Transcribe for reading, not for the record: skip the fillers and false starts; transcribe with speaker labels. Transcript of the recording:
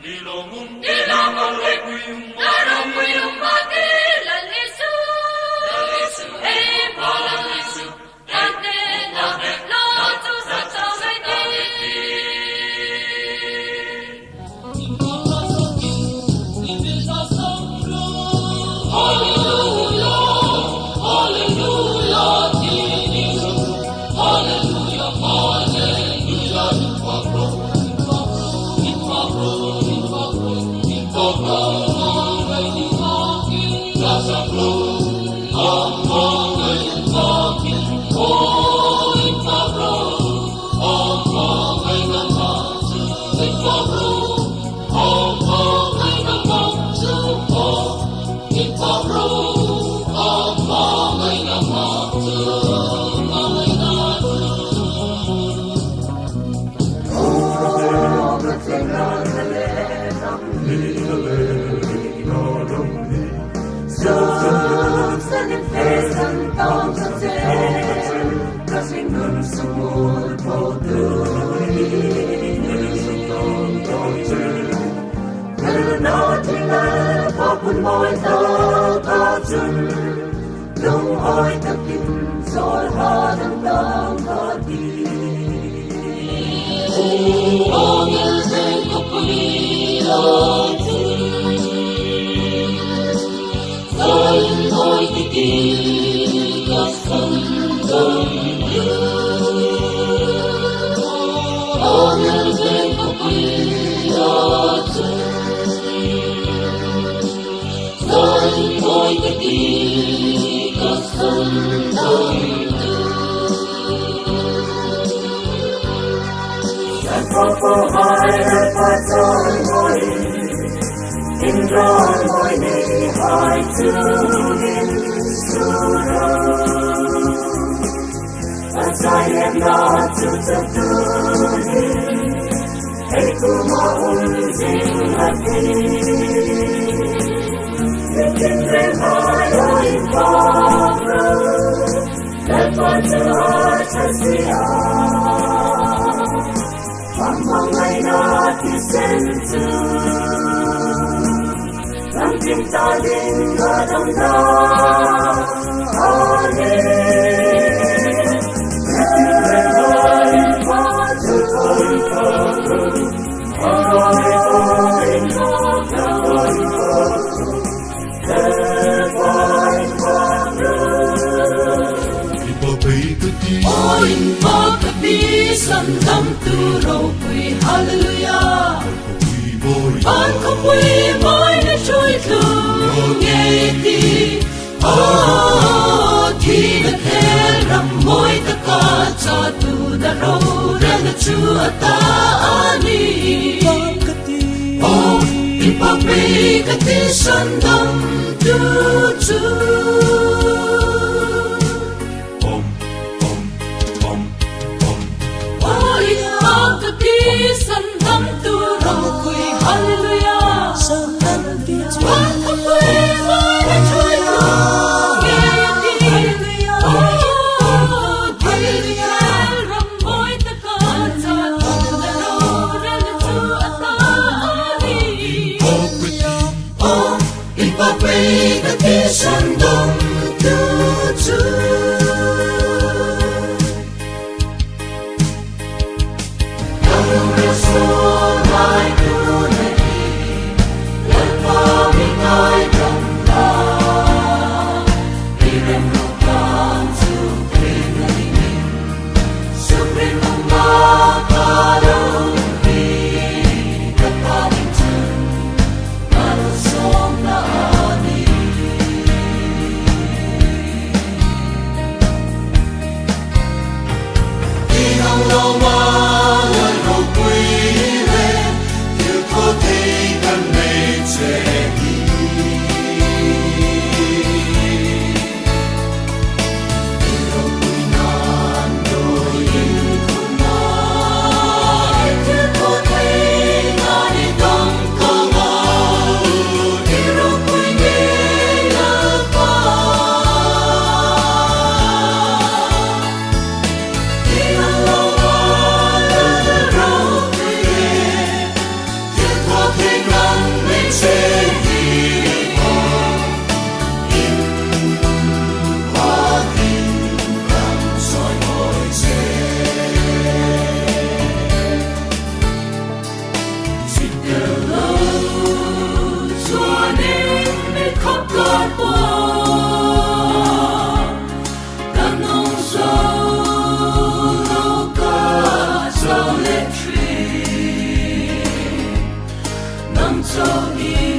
Speaker 1: Hãy subscribe cho kênh Ghiền Mì Gõ để không bỏ Hallelujah. An không quy mãi để trôi thương nghe đi. Thì đã thế rằm môi ta ca cho tu đã râu ra là chúa ta ani. Ipa bê ka ti san đam tu chu. San đam tu rau quy hallelujah. San đam tu an không quy mãi để trôi thương nghe đi. Hallelujah rằm môi ta ca cho tu đã râu ra là chúa ta ani. Ipa bê ka ti san đam cho đi